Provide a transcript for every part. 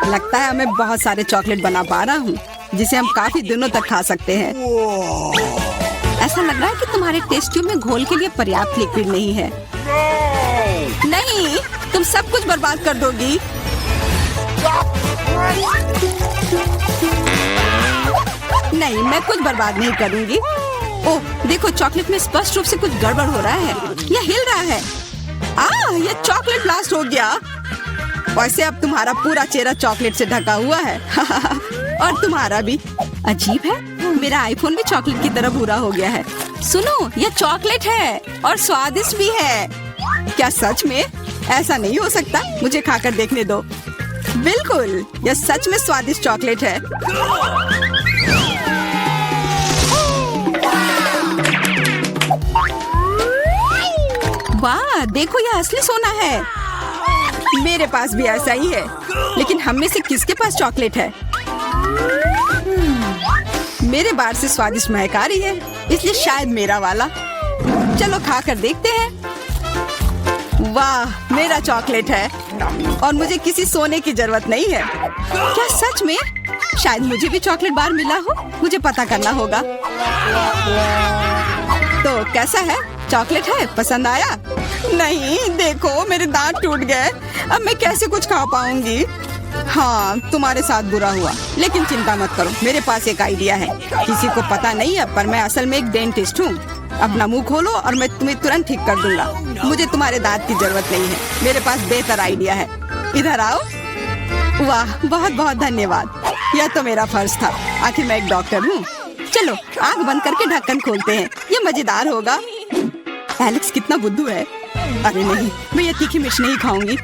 लगता है मैं बहुत सारे चॉकलेट बना पा रहा हूँ जिसे हम काफी दिनों तक खा सकते हैं। ऐसा लग रहा है कि तुम्हारे टेस्ट ट्यूब में घोल के लिए पर्याप्त लिक्विड नहीं है। नहीं, तुम सब कुछ बर्बाद कर दोगी। नहीं, मैं कुछ बर्बाद नहीं करूंगी। ओह, देखो चॉकलेट में स्पष्ट रूप से कुछ गड़बड़ हो रहा है। यह हिल रहा है। यह चॉकलेट ब्लास्ट हो गया। वैसे अब तुम्हारा पूरा चेहरा चॉकलेट से ढका हुआ है। और तुम्हारा भी। अजीब है, मेरा आईफोन भी चॉकलेट की तरह भूरा हो गया है। सुनो, यह चॉकलेट है और स्वादिष्ट भी है। क्या सच में? ऐसा नहीं हो सकता, मुझे खाकर देखने दो। बिल्कुल, यह सच में स्वादिष्ट चॉकलेट है। वाह, देखो यह असली सोना है। मेरे पास भी ऐसा ही है, लेकिन हम में से किसके पास चॉकलेट है? मेरे बार से स्वादिष्ट महक आ रही है, इसलिए शायद मेरा वाला। चलो खाकर देखते हैं। वाह, मेरा चॉकलेट है और मुझे किसी सोने की जरूरत नहीं है। क्या सच में? शायद मुझे भी चॉकलेट बार मिला हो, मुझे पता करना होगा। तो कैसा है? चॉकलेट है? पसंद आया? नहीं, देखो मेरे दांत टूट गए। अब मैं कैसे कुछ खा पाऊंगी? हाँ, तुम्हारे साथ बुरा हुआ, लेकिन चिंता मत करो, मेरे पास एक आइडिया है। किसी को पता नहीं है, पर मैं असल में एक डेंटिस्ट हूँ। अपना मुंह खोलो और मैं तुम्हें तुरंत ठीक कर दूंगा। मुझे तुम्हारे दांत की जरूरत नहीं है, मेरे पास बेहतर आइडिया है। इधर आओ। वाह, बहुत बहुत धन्यवाद। यह तो मेरा फर्ज था, आखिर मैं एक डॉक्टर हूँ। चलो आँख बंद करके ढक्कन खोलते हैं, ये मजेदार होगा। एलेक्स कितना बुद्धू है। अरे नहीं, मैं ये तीखी मिर्च नहीं खाऊंगी,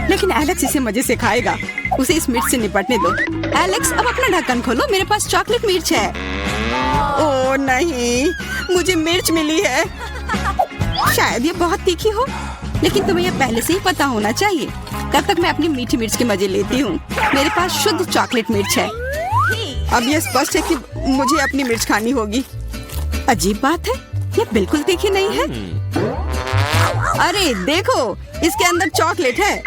लेकिन एलेक्स इसे मजे से खाएगा। उसे इस मिर्च से निपटने दो। एलेक्स, अब अपना ढक्कन खोलो, मेरे पास चॉकलेट मिर्च है। ओह नहीं, मुझे मिर्च मिली है। शायद ये बहुत तीखी हो, लेकिन तुम्हें यह पहले से ही पता होना चाहिए। तब तक मैं अपनी मीठी मिर्च के मजे लेती हूँ। मेरे पास शुद्ध चॉकलेट मिर्च है। अब यह स्पष्ट है कि मुझे अपनी मिर्च खानी होगी। अजीब बात है, ये बिल्कुल तीखी नहीं है। अरे देखो, इसके अंदर चॉकलेट है।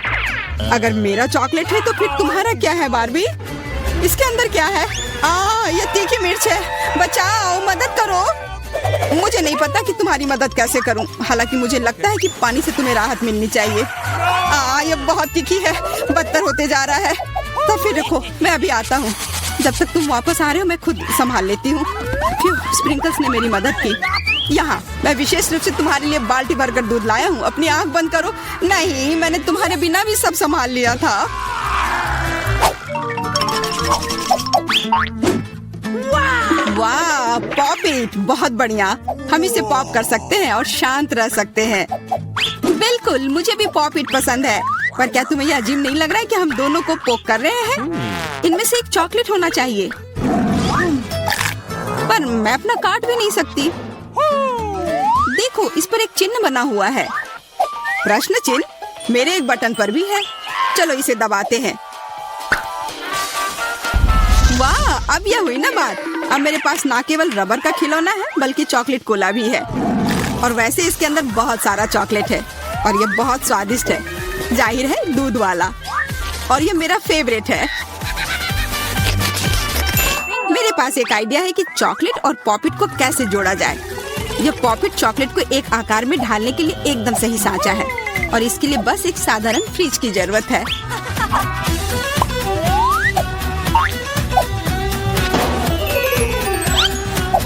अगर मेरा चॉकलेट है तो फिर तुम्हारा क्या है बार्बी? इसके अंदर क्या है? ये तीखी मिर्च है। बचाओ, मदद करो। मुझे नहीं पता कि तुम्हारी मदद कैसे करूं। हालांकि मुझे लगता है कि पानी से तुम्हें राहत मिलनी चाहिए। ये बहुत तीखी है, बदतर होते जा रहा है। तो फिर देखो, मैं अभी आता हूँ। जब तक तुम वापस आ रहे हो मैं खुद संभाल लेती हूँ। स्प्रिंकल्स ने मेरी मदद की। यहाँ मैं विशेष रूप से तुम्हारे लिए बाल्टी भरकर दूध लाया हूँ। अपनी आँख बंद करो। नहीं, मैंने तुम्हारे बिना भी सब संभाल लिया था। वाह, पॉप इट, बहुत बढ़िया। हम इसे पॉप कर सकते हैं और शांत रह सकते हैं। बिल्कुल, मुझे भी पॉप इट पसंद है। पर क्या तुम्हें यह अजीब नहीं लग रहा है कि हम दोनों को पोक कर रहे हैं? इनमें से एक चॉकलेट होना चाहिए, पर मैं अपना काट भी नहीं सकती। देखो, इस पर एक चिन्ह बना हुआ है। प्रश्न चिन्ह मेरे एक बटन पर भी है। चलो इसे दबाते हैं। वाह, अब यह हुई ना बात। अब मेरे पास ना केवल रबर का खिलौना है, बल्कि चॉकलेट कोला भी है। और वैसे इसके अंदर बहुत सारा चॉकलेट है और यह बहुत स्वादिष्ट है। जाहिर है, दूध वाला। और यह मेरा फेवरेट है। मेरे पास एक आइडिया है कि चॉकलेट और पॉपिट को कैसे जोड़ा जाए। यह पॉपिट चॉकलेट को एक आकार में ढालने के लिए एकदम सही सांचा है और इसके लिए बस एक साधारण फ्रिज की जरूरत है।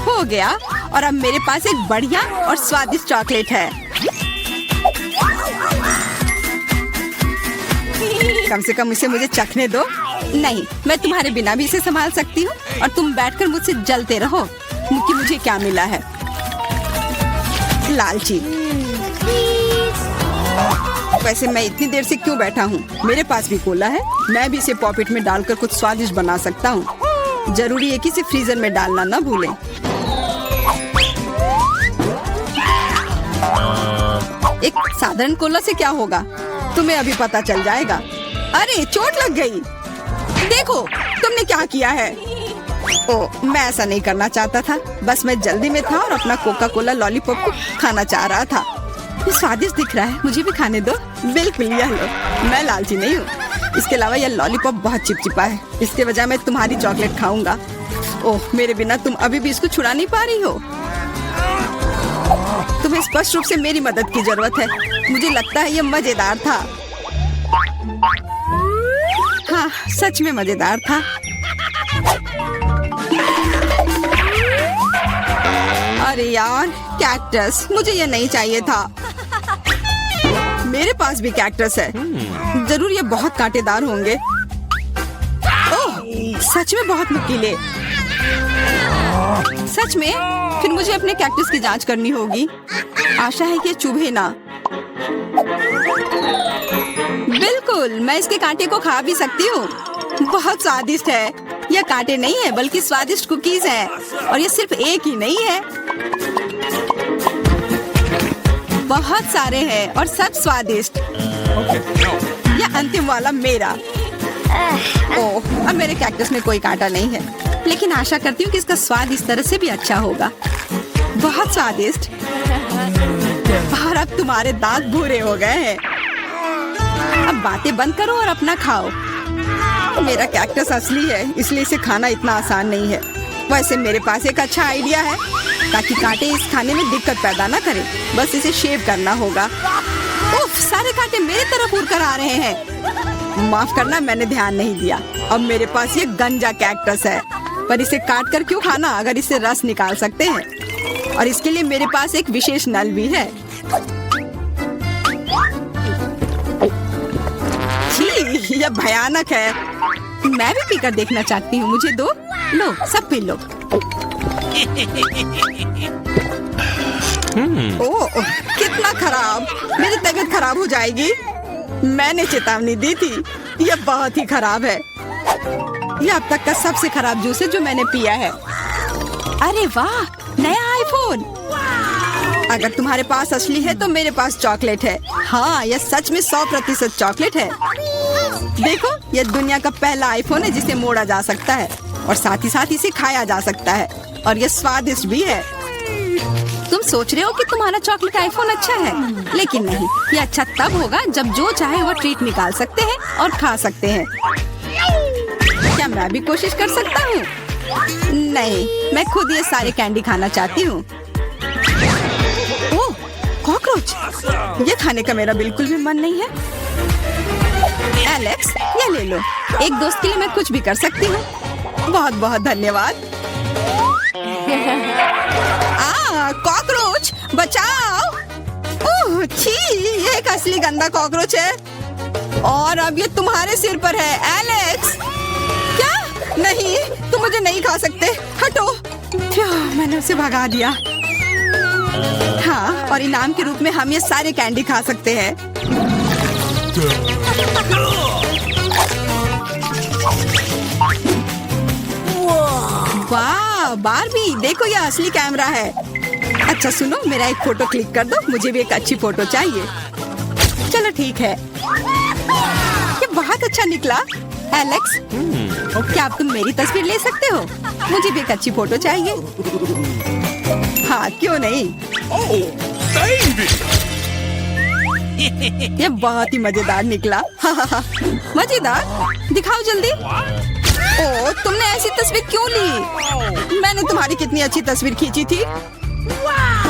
हो गया, और अब मेरे पास एक बढ़िया और स्वादिष्ट चॉकलेट है। कम से कम इसे मुझे चखने दो। नहीं, मैं तुम्हारे बिना भी इसे संभाल सकती हूँ और तुम बैठकर मुझसे जलते रहो कि मुझे क्या मिला है। लालची। वैसे मैं इतनी देर से क्यों बैठा हूँ? मेरे पास भी कोला है। मैं भी इसे पॉकेट में डालकर कुछ स्वादिष्ट बना सकता हूँ। जरूरी है कि इसे फ्रीजर में डालना ना भूलें। एक साधारण कोला से क्या होगा, तुम्हें अभी पता चल जाएगा। अरे, चोट लग गई। देखो तुमने क्या किया है। ओह, मैं ऐसा नहीं करना चाहता था। बस मैं जल्दी में था और अपना कोका कोला लॉलीपॉप को खाना चाह रहा था। ये स्वादिष्ट दिख रहा है, मुझे भी खाने दो। बिल्कुल, यह लो। मैं लालची नहीं हूँ। इसके अलावा यह लॉलीपॉप बहुत चिपचिपा है। इसके बजाय मैं तुम्हारी चॉकलेट खाऊंगा। ओह, मेरे बिना तुम अभी भी इसको छुड़ा नहीं पा रही हो। तुम्हें स्पष्ट रूप से मेरी मदद की जरूरत है। मुझे लगता है ये मजेदार था। हाँ, सच में मजेदार था। अरे यार, कैक्टस, मुझे ये नहीं चाहिए था। मेरे पास भी कैक्टस है। जरूर ये बहुत कांटेदार होंगे। ओह, सच में बहुत नुकीले। सच में? फिर मुझे अपने कैक्टस की जांच करनी होगी। आशा है कि ये चुभे ना। बिल्कुल, मैं इसके कांटे को खा भी सकती हूँ। बहुत स्वादिष्ट है। यह कांटे नहीं है बल्कि स्वादिष्ट कुकीज है। और ये सिर्फ एक ही नहीं है, बहुत सारे हैं और सब स्वादिष्ट। यह अंतिम वाला मेरा। ओह, अब मेरे कैक्टस में कोई कांटा नहीं है, लेकिन आशा करती हूँ कि इसका स्वाद इस तरह से भी अच्छा होगा। बहुत स्वादिष्ट। और अब तुम्हारे दांत भूरे हो गए हैं। अब बातें बंद करो और अपना खाओ। मेरा कैक्टस असली है, इसलिए इसे खाना इतना आसान नहीं है। वैसे मेरे पास एक अच्छा आइडिया है, ताकि कांटे इस खाने में दिक्कत पैदा ना करें। बस इसे शेव करना होगा। उफ, सारे कांटे मेरी तरफ उड़ कर आ रहे हैं। माफ करना, मैंने ध्यान नहीं दिया। अब मेरे पास ये गंजा कैक्टस है, पर इसे काट कर क्यों खाना अगर इससे रस निकाल सकते हैं। और इसके लिए मेरे पास एक विशेष नल भी है। छी, यह भयानक है। मैं भी पीकर देखना चाहती हूँ। मुझे दो। लो, सब पी लो। ओह, कितना खराब। मेरी तबीयत खराब हो जाएगी। मैंने चेतावनी दी थी। यह बहुत ही खराब है। यह अब तक का सबसे खराब जूस है जो मैंने पिया है। अरे वाह, नया आईफोन। अगर तुम्हारे पास असली है तो मेरे पास चॉकलेट है। हाँ, यह सच में 100% चॉकलेट है। देखो, यह दुनिया का पहला आईफोन है जिसे मोड़ा जा सकता है और साथ ही साथ इसे खाया जा सकता है। और यह स्वादिष्ट भी है। तुम सोच रहे हो कि तुम्हारा चॉकलेट आईफोन अच्छा है, लेकिन नहीं। यह अच्छा तब होगा जब जो चाहे वो ट्रीट निकाल सकते हैं और खा सकते हैं। क्या मैं भी कोशिश कर सकता हूँ? नहीं, मैं खुद ये सारे कैंडी खाना चाहती हूँ। ओह, कॉकरोच। ये खाने का मेरा बिल्कुल भी मन नहीं है। एलेक्स, ये ले लो। एक दोस्त के लिए मैं कुछ भी कर सकती हूँ। बहुत बहुत धन्यवाद। कॉकरोच, बचाओ। ओह, छी, ये एक असली गंदा कॉकरोच है। और अब ये तुम्हारे सिर पर है, एलेक्स। क्या? नहीं, तुम मुझे नहीं खा सकते। हटो। मैंने उसे भगा दिया। हाँ, और इनाम के रूप में हम ये सारे कैंडी खा सकते हैं। वाह, बारबी, देखो ये असली कैमरा है। अच्छा सुनो, मेरा एक फोटो क्लिक कर दो। मुझे भी एक अच्छी फोटो चाहिए। चलो ठीक है। ये बहुत अच्छा निकला। एलेक्स, क्या अब तुम मेरी तस्वीर ले सकते हो? मुझे भी एक अच्छी फोटो चाहिए। हाँ, क्यों नहीं। ये बहुत ही मजेदार निकला। मजेदार? दिखाओ जल्दी। ओह, तुमने ऐसी तस्वीर क्यों ली? मैंने तुम्हारी कितनी अच्छी तस्वीर खींची थी।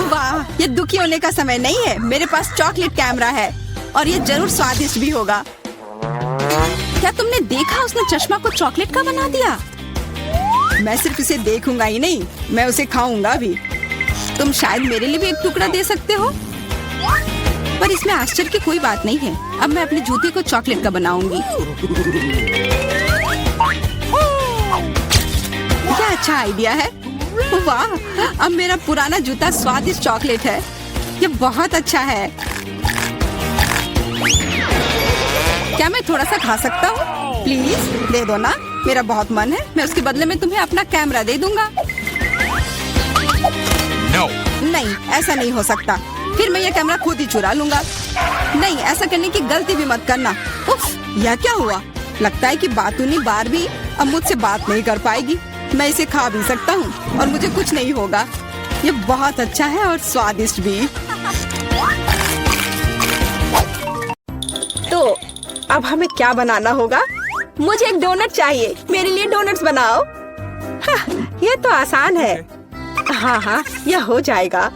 वाह, ये दुखी होने का समय नहीं है। मेरे पास चॉकलेट कैमरा है और ये जरूर स्वादिष्ट भी होगा। क्या तुमने देखा, उसने चश्मा को चॉकलेट का बना दिया? मैं सिर्फ इसे देखूंगा ही नहीं, मैं उसे खाऊंगा भी। तुम शायद मेरे लिए भी एक टुकड़ा दे सकते हो। पर इसमें आश्चर्य की कोई बात नहीं है। अब मैं अपने जूते को चॉकलेट का बनाऊंगी। क्या अच्छा आइडिया है। वाह, अब मेरा पुराना जूता स्वादिष्ट चॉकलेट है। ये बहुत अच्छा है। क्या मैं थोड़ा सा खा सकता हूँ? प्लीज दे दो ना, मेरा बहुत मन है। मैं उसके बदले में तुम्हें अपना कैमरा दे दूंगा। No. नहीं, ऐसा नहीं हो सकता। फिर मैं ये कैमरा खुद ही चुरा लूंगा। नहीं, ऐसा करने की गलती भी मत करना। उफ, यह क्या हुआ? लगता है कि बातूनी बारबी अब मुझसे बात नहीं कर पाएगी। मैं इसे खा भी सकता हूँ और मुझे कुछ नहीं होगा। ये बहुत अच्छा है और स्वादिष्ट भी। तो अब हमें क्या बनाना होगा? मुझे एक डोनट चाहिए। मेरे लिए डोनट्स बनाओ। हाँ, ये तो आसान है। हाँ हाँ, यह हो जाएगा।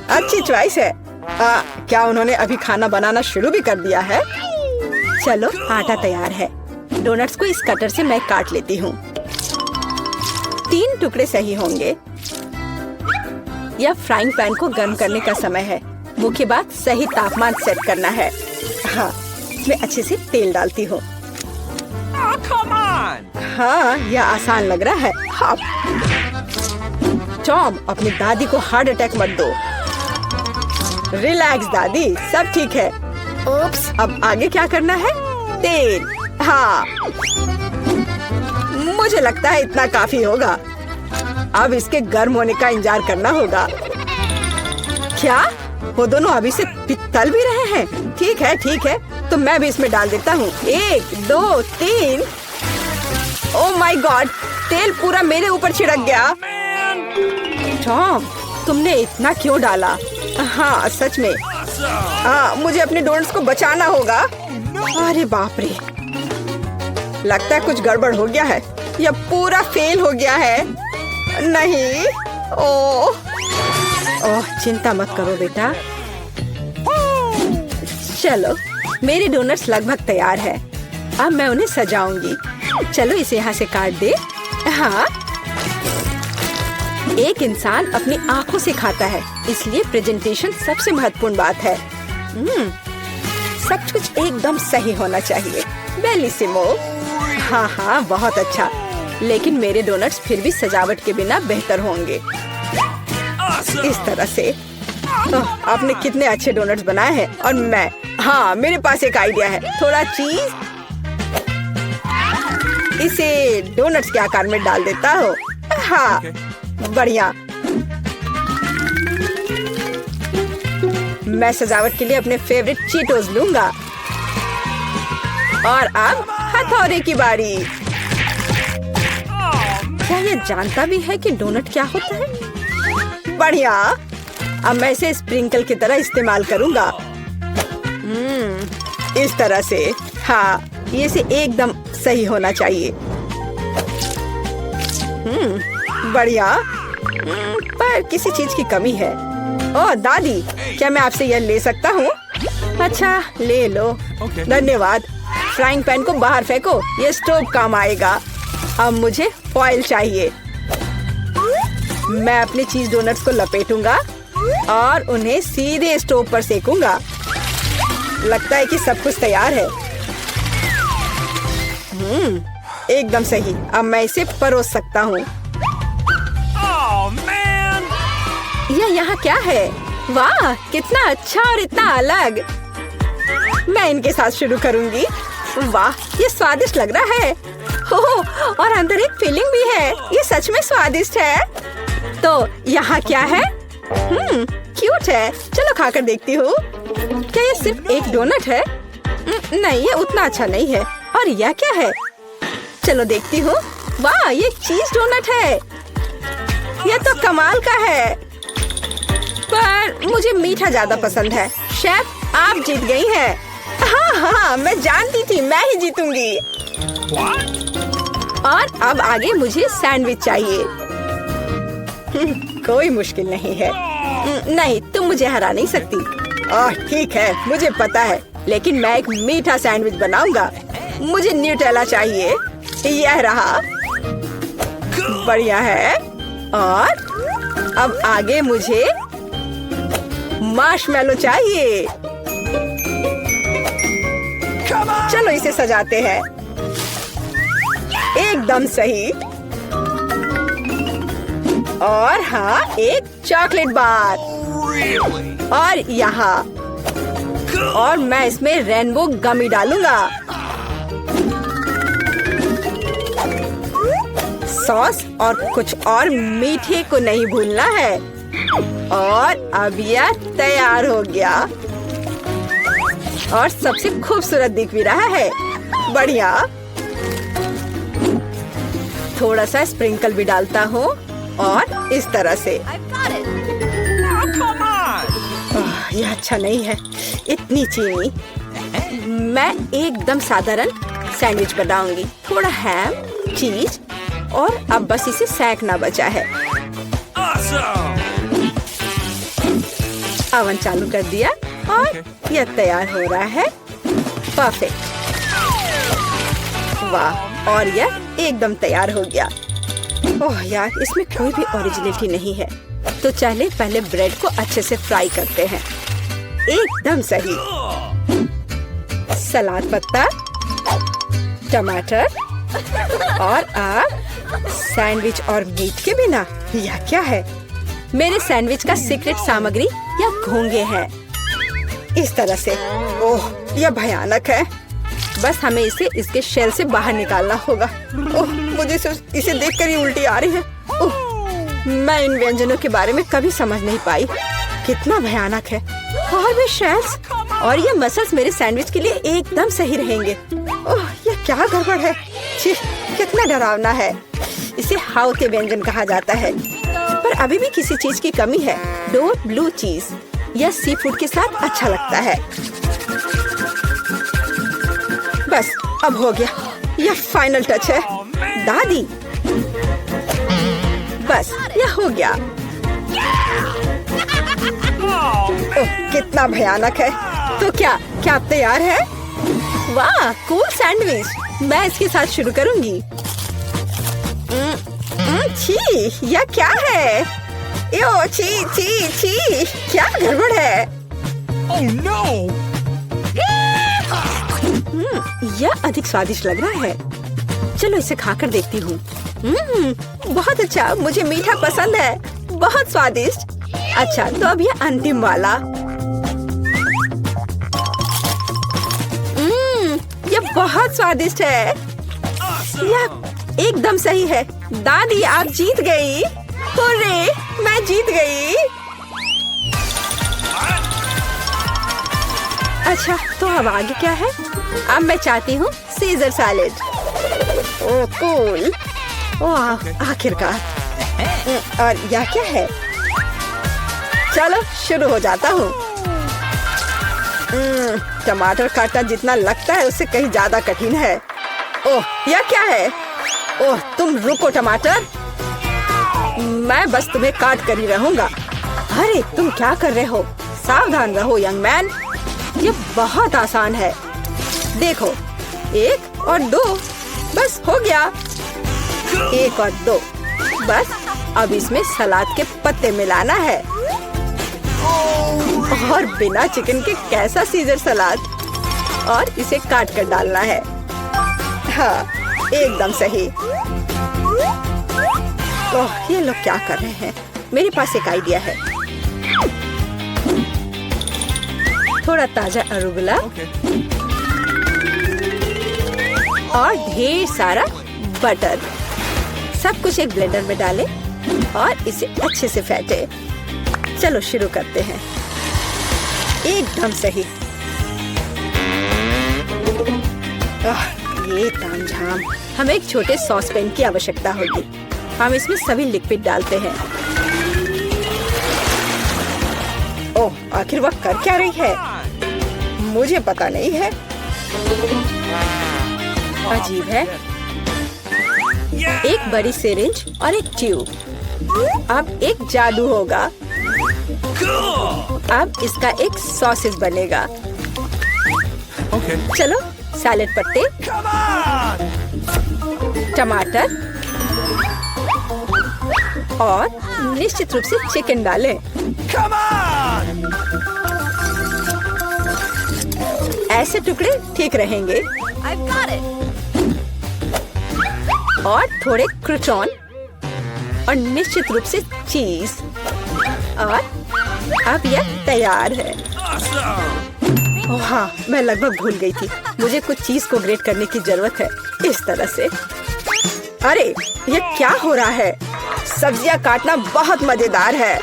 अच्छी चॉइस है। क्या उन्होंने अभी खाना बनाना शुरू भी कर दिया है? चलो, आटा तैयार है। डोनट्स को इस कटर से मैं काट लेती हूँ। 3 टुकड़े सही होंगे। यह फ्राइंग पैन को गर्म करने का समय है। मुख्य बात सही तापमान सेट करना है। हाँ, मैं अच्छे से तेल डालती हूँ। हाँ, यह आसान लग रहा है। हाँ। टॉम, अपनी दादी को हार्ट अटैक मत दो। रिलैक्स दादी, सब ठीक है। ओप्स, अब आगे क्या करना है? तेल। हाँ, मुझे लगता है इतना काफी होगा। अब इसके गर्म होने का इंतजार करना होगा। क्या वो दोनों अभी से तल भी रहे हैं? ठीक है, तो मैं भी इसमें डाल देता हूँ। 1 2 3। ओह माय गॉड, तेल पूरा मेरे ऊपर छिड़क गया। टॉम, तुमने इतना क्यों डाला? हाँ, सच में। मुझे अपने डोनट्स को बचाना होगा। अरे बाप रे, लगता है कुछ गड़बड़ हो गया है। यह पूरा फेल हो गया है। नहीं। ओह, चिंता मत करो बेटा। चलो, मेरे डोनट्स लगभग तैयार है। अब मैं उन्हें सजाऊंगी। चलो, इसे यहाँ से काट दे। हाँ, एक इंसान अपनी आंखों से खाता है, इसलिए प्रेजेंटेशन सबसे महत्वपूर्ण बात है। सब कुछ एकदम सही होना चाहिए। बेलिसिमो। हाँ, बहुत अच्छा। लेकिन मेरे डोनट्स फिर भी सजावट के बिना बेहतर होंगे। इस तरह से। आपने कितने अच्छे डोनट्स बनाए हैं। और मैं, हाँ, मेरे पास एक आइडिया है। थोड़ा चीज इसे डोनट्स के आकार में डाल देता हूँ। हाँ, बढ़िया। मैं सजावट के लिए अपने फेवरेट चीटोस लूंगा। और अब हथौड़े की बारी। क्या ये जानता भी है कि डोनट क्या होता है? बढ़िया। अब मैं इसे स्प्रिंकल की तरह इस्तेमाल करूंगा। इस तरह से। हाँ, ये से एकदम सही होना चाहिए। बढ़िया। पर किसी चीज की कमी है। ओह दादी, क्या मैं आपसे यह ले सकता हूँ? अच्छा, ले लो। धन्यवाद। फ्राइंग पैन को बाहर फेंको, ये स्टोव काम आएगा। अब मुझे फॉइल चाहिए। मैं अपने चीज डोनट्स को लपेटूंगा और उन्हें सीधे स्टोव पर सेकूंगा। लगता है कि सब कुछ तैयार है। एकदम सही। अब मैं इसे परोस सकता हूँ। यह यहाँ क्या है? वाह, कितना अच्छा और इतना अलग। मैं इनके साथ शुरू करूंगी। वाह, ये स्वादिष्ट लग रहा है। और अंदर एक फिलिंग भी है। ये सच में स्वादिष्ट है। तो यहाँ क्या है? क्यूट है। चलो खाकर देखती हूँ। क्या ये सिर्फ एक डोनट है? नहीं, ये उतना अच्छा नहीं है। और यह क्या है? चलो देखती हूँ। वाह, ये चीज डोनट है। यह तो कमाल का है। पर मुझे मीठा ज्यादा पसंद है। शेफ, आप जीत गई हैं। हाँ, मैं जानती थी मैं ही जीतूंगी। और अब आगे मुझे सैंडविच चाहिए। कोई मुश्किल नहीं है। नहीं, तुम मुझे हरा नहीं सकती। ठीक है, मुझे पता है, लेकिन मैं एक मीठा सैंडविच बनाऊंगा। मुझे न्यूटेला चाहिए। यह रहा। बढ़िया है। और अब आगे मुझे मार्शमैलो चाहिए। चलो इसे सजाते हैं। एकदम सही। और हाँ, एक चॉकलेट बार। और यहाँ। और मैं इसमें रेनबो गमी डालूंगा। सॉस और कुछ और मीठे को नहीं भूलना है। और अब यह तैयार हो गया। और सबसे खूबसूरत दिख भी रहा है। बढ़िया। थोड़ा सा स्प्रिंकल भी डालता हूँ। और इस तरह से। यह अच्छा नहीं है। इतनी चीनी। मैं एकदम साधारण सैंडविच बनाऊंगी। थोड़ा हैम, चीज और अब बस इसे सेंकना बचा है। ओवन चालू कर दिया और यह तैयार हो रहा है। परफेक्ट। वाह, और यह एकदम तैयार हो गया। ओह यार, इसमें कोई भी ओरिजिनलिटी नहीं है। तो चलिए पहले ब्रेड को अच्छे से फ्राई करते हैं। एकदम सही। सलाद पत्ता, टमाटर और आप सैंडविच और मीट के बिना यह क्या है? मेरे सैंडविच का सीक्रेट सामग्री या घोंगे हैं। इस तरह से। ओह, यह भयानक है। बस हमें इसे इसके शेल से बाहर निकालना होगा। ओह, मुझे इसे देखकर ही उल्टी आ रही है। ओह, मैं इन व्यंजनों के बारे में कभी समझ नहीं पाई। कितना भयानक है। और भी शेल्स और ये मसल्स मेरे सैंडविच के लिए एकदम सही रहेंगे। ओह, ये क्या गड़बड़ है। छी, कितना डरावना है। इसे हाउते व्यंजन कहा जाता है। पर अभी भी किसी चीज की कमी है। डोर ब्लू चीज। यह सी फूड के साथ अच्छा लगता है। बस अब हो गया। यह फाइनल टच है। दादी, बस यह हो गया। ओह, कितना भयानक है। तो क्या आप तैयार हैं? वाह, कूल सैंडविच। मैं इसके साथ शुरू करूंगी। छी, यह क्या है? यो, छी छी छी, क्या गड़बड़ है? Oh no! यह अधिक स्वादिष्ट लग रहा है। चलो इसे खाकर देखती हूँ। बहुत अच्छा, मुझे मीठा पसंद है। बहुत स्वादिष्ट। अच्छा, तो अब यह अंतिम वाला। यह बहुत स्वादिष्ट है। यह एकदम सही है। दादी, आप जीत गई। हुर्रे, मैं जीत गई। अच्छा, तो अब आगे क्या है? अब मैं चाहती हूँ सीजर सैलेड। ओह कूल। ओह, आखिरकार। और यह क्या है? चलो शुरू हो जाता हूँ। टमाटर काटना जितना लगता है उससे कहीं ज्यादा कठिन है। ओह, यह क्या है? ओह, तुम रुको टमाटर। मैं बस तुम्हें काट कर ही रहूंगा। अरे, तुम क्या कर रहे हो? सावधान रहो यंग मैन। ये बहुत आसान है। देखो, 1 और 2, बस हो गया। 1 और 2, बस अब इसमें सलाद के पत्ते मिलाना है। और बिना चिकन के कैसा सीजर सलाद। और इसे काट कर डालना है। हाँ, एकदम सही। ओह, ये लोग क्या कर रहे हैं? मेरे पास एक आइडिया है। थोड़ा ताजा अरुगुला और ढेर सारा बटर। सब कुछ एक ब्लेंडर में डालें और इसे अच्छे से फेंटे। चलो शुरू करते हैं। एकदम सही। ये तामझाम। हमें एक छोटे सॉस पैन की आवश्यकता होगी। हम इसमें सभी लिक्विड डालते हैं। ओह, आखिर वह कर क्या रही है? मुझे पता नहीं है। अजीब है। एक बड़ी सिरिंज और एक ट्यूब। अब एक जादू होगा। अब इसका एक सॉसेज बनेगा। चलो, सैलेड पत्ते, टमाटर और निश्चित रूप से चिकन डालें। ऐसे टुकड़े ठीक रहेंगे। और थोड़े क्रूटॉन और निश्चित रूप से चीज। और अब यह तैयार है। ओह हाँ, मैं लगभग भूल गई थी। मुझे कुछ चीज को ग्रेट करने की जरूरत है। इस तरह से। अरे, ये क्या हो रहा है? सब्जियां काटना बहुत मजेदार है।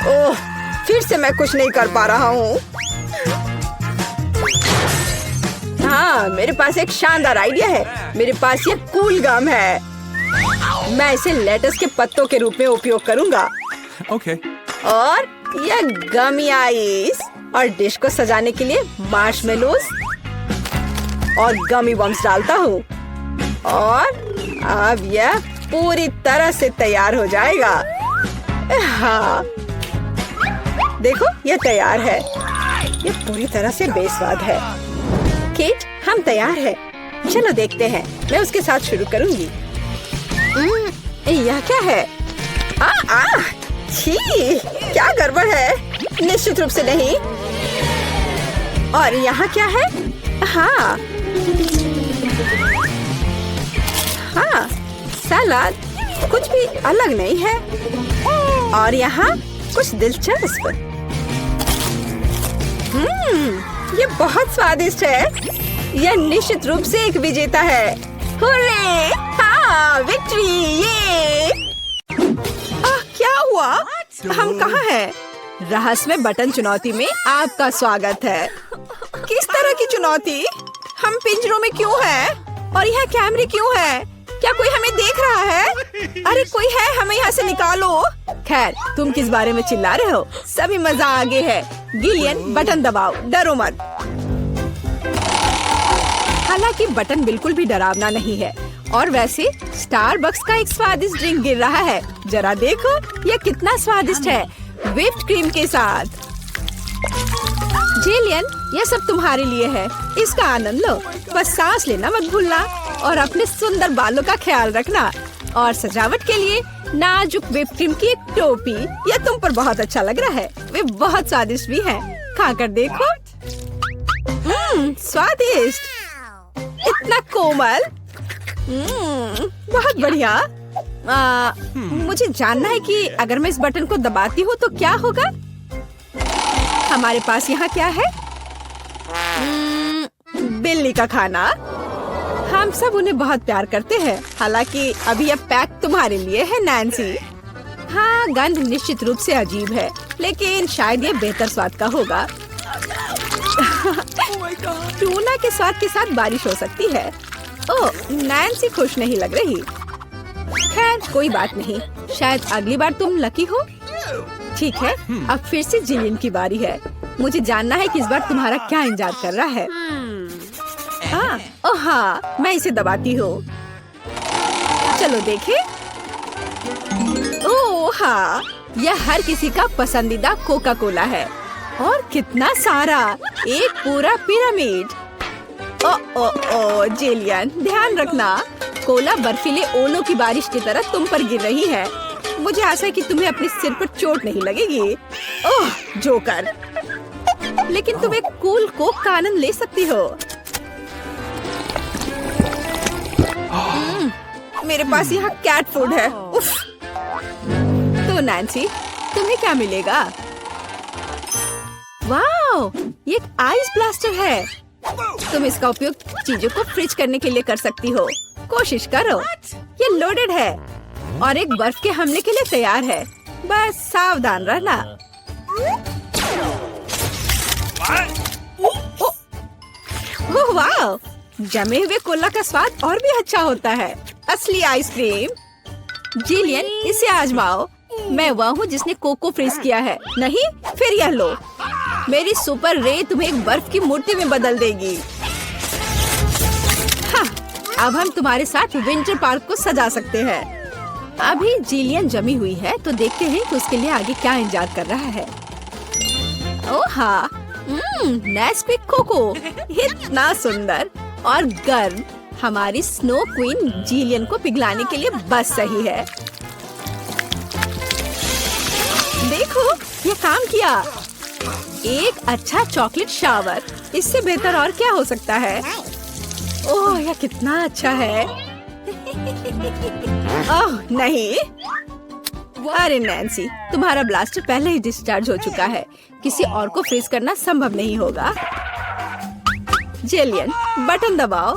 ओह, फिर से मैं कुछ नहीं कर पा रहा हूँ। हाँ, मेरे पास एक शानदार आइडिया है। मेरे पास ये कूल गम है। मैं इसे लेटस के पत्तों के रूप में उपयोग करूंगा। Okay. और ये गमी आइस। और डिश को सजाने के लिए मार्शमेलोज और गमी बम्स डालता हूँ और अब यह पूरी तरह से तैयार हो जाएगा। हाँ, देखो यह तैयार है। यह पूरी तरह से बेस्वाद है। केट, हम तैयार हैं। चलो देखते हैं। मैं उसके साथ शुरू करूंगी। यह क्या है? छी, क्या गड़बड़ है? निश्चित रूप से नहीं। और यहाँ क्या है? हाँ, सलाद कुछ भी अलग नहीं है। और यहाँ कुछ दिलचस्प। ये बहुत स्वादिष्ट है। यह निश्चित रूप से एक विजेता है। हुर्रे! हाँ, विक्ट्री! ये क्या हुआ? हम कहाँ हैं? रहस्यमय बटन चुनौती में आपका स्वागत है। किस तरह की चुनौती? हम पिंजरों में क्यों हैं? और यह कैमरे क्यों हैं? क्या कोई हमें देख रहा है? अरे कोई है, हमें यहाँ से निकालो। खैर, तुम किस बारे में चिल्ला रहे हो? सभी मजा आगे है। गिलियन, बटन दबाओ, डरो मत। हालांकि बटन बिल्कुल भी डरावना नहीं है। और वैसे स्टारबक्स का एक स्वादिष्ट ड्रिंक गिर रहा है। जरा देखो, यह कितना स्वादिष्ट है, व्हिप्ड क्रीम के साथ। जिलियन, यह सब तुम्हारे लिए है। इसका आनंद लो। बस सांस लेना मत भूलना और अपने सुंदर बालों का ख्याल रखना। और सजावट के लिए नाजुक व्हिप्ड क्रीम की एक टोपी। यह तुम पर बहुत अच्छा लग रहा है। वे बहुत स्वादिष्ट भी हैं। खाकर देखो। स्वादिष्ट, इतना कोमल। बहुत बढ़िया। मुझे जानना है कि अगर मैं इस बटन को दबाती हूँ तो क्या होगा? हमारे पास यहाँ क्या है? बिल्ली का खाना। हम सब उन्हें बहुत प्यार करते हैं। हालांकि अभी यह पैक तुम्हारे लिए है, नैन्सी। हाँ, गंध निश्चित रूप से अजीब है, लेकिन शायद ये बेहतर स्वाद का होगा। टूना के स्वाद के साथ बारिश हो सकती है। ओह, नैन्सी खुश नहीं लग रही। खैर, कोई बात नहीं। शायद अगली बार तुम लकी हो। ठीक है, अब फिर से जिलियन की बारी है। मुझे जानना है कि इस बार तुम्हारा क्या इंतजार कर रहा है। ओह हाँ, मैं इसे दबाती हूँ। चलो देखें। ओह हाँ, यह हर किसी का पसंदीदा कोका कोला है। और कितना सारा, एक पूरा पिरामिड। ओ जिलियन, ध्यान रखना, कोला बर्फीले ओलों की बारिश की तरह तुम पर गिर रही है। मुझे आशा है कि तुम्हें अपने सिर पर चोट नहीं लगेगी। ओह जोकर, लेकिन तुम एक कूल कोक का आनंद ले सकती हो। मेरे पास यहाँ कैट फूड है। उफ। तो नैन्सी, तुम्हें क्या मिलेगा? वाओ, ये एक आइस ब्लास्टर है। तुम इसका उपयोग चीजों को फ्रीज करने के लिए कर सकती हो। कोशिश करो। ये लोडेड है और एक बर्फ के हमले के लिए तैयार है। बस सावधान रहना। ओह वाह, जमे हुए कोला का स्वाद और भी अच्छा होता है। असली आइसक्रीम। जिलियन, इसे आजमाओ। मैं वह हूँ जिसने कोको फ्रीज किया है। नहीं, फिर यह लो। मेरी सुपर रे तुम्हें एक बर्फ की मूर्ति में बदल देगी। हाँ, अब हम तुम्हारे साथ विंटर पार्क को सजा सकते हैं। अभी जिलियन जमी हुई है, तो देखते हैं कि उसके लिए आगे क्या इंतजार कर रहा है। ओह हाँ, नेस्क्विक कोको, इतना सुंदर और गर्म। हमारी स्नो क्वीन जिलियन को पिघलाने के लिए बस सही है। देखो, ये काम किया। एक अच्छा चॉकलेट शावर, इससे बेहतर और क्या हो सकता है? ओह, यह कितना अच्छा है। ओह नहीं, अरे नैन्सी, तुम्हारा ब्लास्टर पहले ही डिस्चार्ज हो चुका है। किसी और को फ्रीज करना संभव नहीं होगा। जिलियन, बटन दबाओ।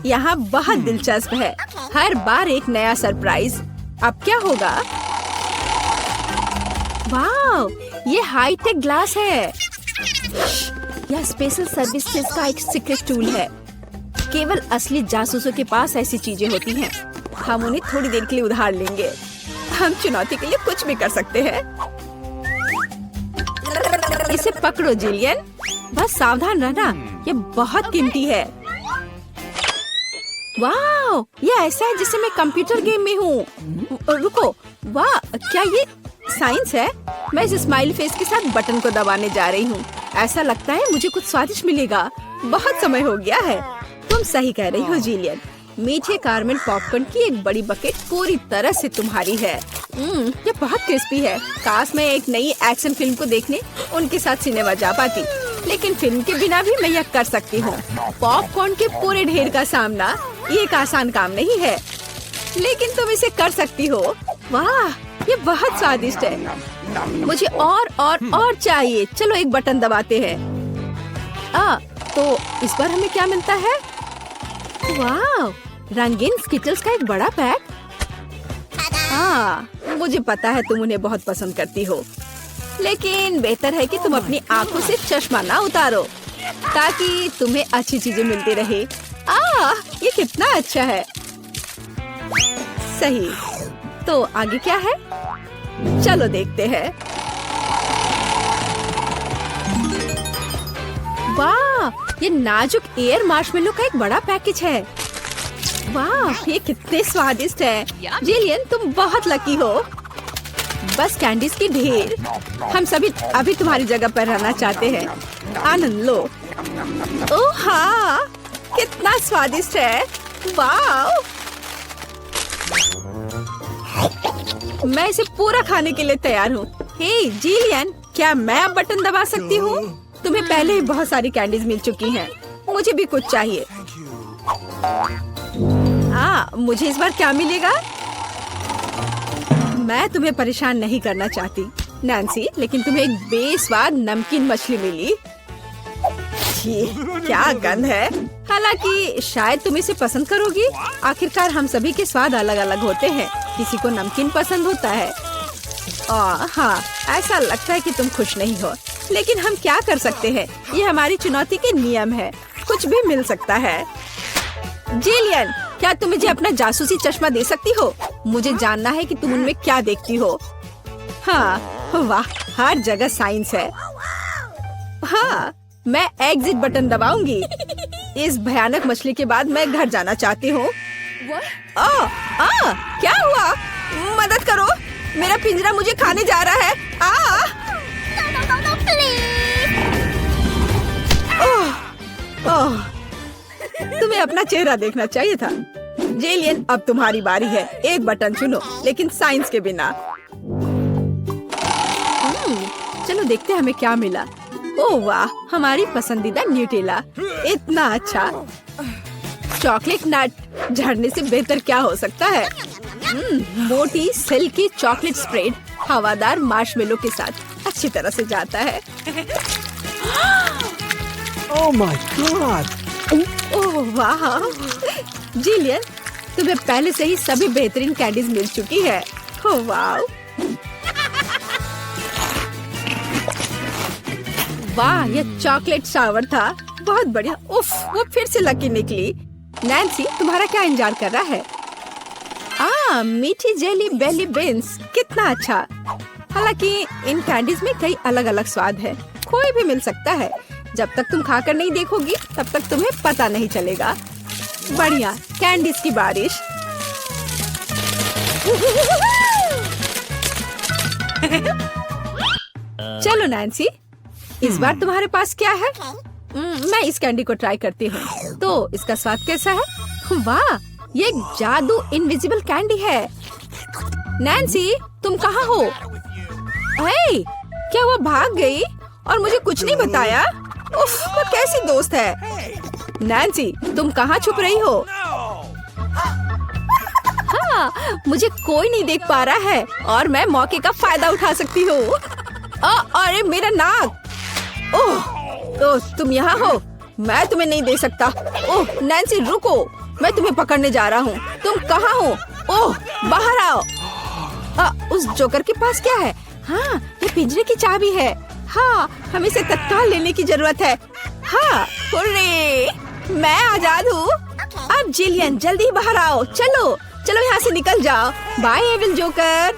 यहाँ बहुत दिलचस्प है। हर बार एक नया सरप्राइज। अब क्या होगा? वाह, ये हाईटेक ग्लास है। यह स्पेशल सर्विसेज का एक सीक्रेट टूल है। केवल असली जासूसों के पास ऐसी चीजें होती हैं। हम उन्हें थोड़ी देर के लिए उधार लेंगे। हम चुनौती के लिए कुछ भी कर सकते हैं। इसे पकड़ो जिलियन, बस सावधान रहना, ये बहुत कीमती है। वाह, ये ऐसा है जैसे मैं कंप्यूटर गेम में हूँ। रुको, वाह, क्या ये साइंस है? मैं इस स्माइली फेस के साथ बटन को दबाने जा रही हूँ। ऐसा लगता है मुझे कुछ स्वादिष्ट मिलेगा। बहुत समय हो गया है। तुम सही कह रही हो जिलियन, मीठे कारमेल पॉपकॉर्न की एक बड़ी बकेट पूरी तरह से तुम्हारी है। ये बहुत क्रिस्पी है। काश मैं एक नई एक्शन फिल्म को देखने उनके साथ सिनेमा जा पाती, लेकिन फिल्म के बिना भी मैं यह कर सकती हूँ। पॉपकॉर्न के पूरे ढेर का सामना ये एक आसान काम नहीं है, लेकिन तुम इसे कर सकती हो। वाह, ये बहुत स्वादिष्ट है। मुझे और चाहिए। चलो एक बटन दबाते हैं। तो इस बार हमें क्या मिलता है? वाह, रंगीन स्किटल्स का एक बड़ा पैक। मुझे पता है तुम उन्हें बहुत पसंद करती हो, लेकिन बेहतर है कि तुम अपनी आंखों से चश्मा ना उतारो ताकि तुम्हें अच्छी चीजें मिलती रहे। ये कितना अच्छा है। सही, तो आगे क्या है? चलो देखते हैं। वाह, ये नाजुक एयर मार्शमेलो का एक बड़ा पैकेज है। वाह, ये कितने स्वादिष्ट है। जिलियन, तुम बहुत लकी हो। बस कैंडीज की ढेर। हम सभी अभी तुम्हारी जगह पर रहना चाहते हैं। आनंद लो। ओह हाँ, कितना स्वादिष्ट है। वाह, मैं इसे पूरा खाने के लिए तैयार हूँ। हे जिलियन, क्या मैं अब बटन दबा सकती हूँ? तुम्हें पहले ही बहुत सारी कैंडीज मिल चुकी हैं। मुझे भी कुछ चाहिए। मुझे इस बार क्या मिलेगा? मैं तुम्हें परेशान नहीं करना चाहती नैन्सी, लेकिन तुम्हें एक बेस्वाद नमकीन मछली मिली। क्या गंध है। हालांकि शायद तुम इसे पसंद करोगी। आखिरकार हम सभी के स्वाद अलग अलग होते हैं। किसी को नमकीन पसंद होता है। हाँ, ऐसा लगता है कि तुम खुश नहीं हो, लेकिन हम क्या कर सकते हैं? ये हमारी चुनौती के नियम है। कुछ भी मिल सकता है। जिलियन, क्या तुम मुझे अपना जासूसी चश्मा दे सकती हो? मुझे जानना है कि तुम उनमें क्या देखती हो। वाह, हर जगह साइंस है। मैं एग्जिट बटन दबाऊंगी। इस भयानक मछली के बाद मैं घर जाना चाहती हूँ। क्या हुआ? मदद करो, मेरा पिंजरा मुझे खाने जा रहा है। तुम्हें अपना चेहरा देखना चाहिए था। जिलियन, अब तुम्हारी बारी है। एक बटन चुनो, लेकिन साइंस के बिना। चलो देखते हैं हमें क्या मिला। ओह वाह, हमारी पसंदीदा न्यूटेला। इतना अच्छा। चॉकलेट नट झड़ने से बेहतर क्या हो सकता है? मोटी सिल्की चॉकलेट स्प्रेड हवादार मार्शमेलो के साथ अच्छी तरह से जाता है। Oh my God! ओह वाह, जिलियन, तुम्हें पहले से ही सभी बेहतरीन कैंडीज मिल चुकी है। ओह वाह, वाह, ये चॉकलेट शावर था। बहुत बढ़िया। उफ, वो फिर से लकी निकली। नैन्सी, तुम्हारा क्या इंतजार कर रहा है? मीठी जेली बेली बीन्स, कितना अच्छा। हालांकि इन कैंडीज में कई अलग अलग स्वाद है। कोई भी मिल सकता है। जब तक तुम खाकर नहीं देखोगी, तब तक तुम्हें पता नहीं चलेगा। बढ़िया, कैंडीज की बारिश। चलो नैन्सी, इस बार तुम्हारे पास क्या है? मैं इस कैंडी को ट्राई करती हूँ। तो इसका स्वाद कैसा है? वाह, ये एक जादू इनविजिबल कैंडी है। नैन्सी, तुम कहाँ हो? क्या वो भाग गई और मुझे कुछ नहीं बताया? उफ, वो कैसी दोस्त है। नैन्सी, तुम कहाँ छुप रही हो? मुझे कोई नहीं देख पा रहा है और मैं मौके का फायदा उठा सकती हूँ। अरे मेरा नाक। ओह, तुम यहाँ हो? मैं तुम्हें नहीं दे सकता। ओह नैन्सी, रुको, मैं तुम्हें पकड़ने जा रहा हूँ। तुम कहाँ हो? ओह, बाहर आओ। उस जोकर के पास क्या है? ये पिंजरे की चाबी है। हमें इसे तत्काल लेने की जरूरत है। हुर्रे, मैं आजाद हूँ। अब जिलियन, जल्दी बाहर आओ। चलो चलो, यहाँ से निकल जाओ। Bye evil joker.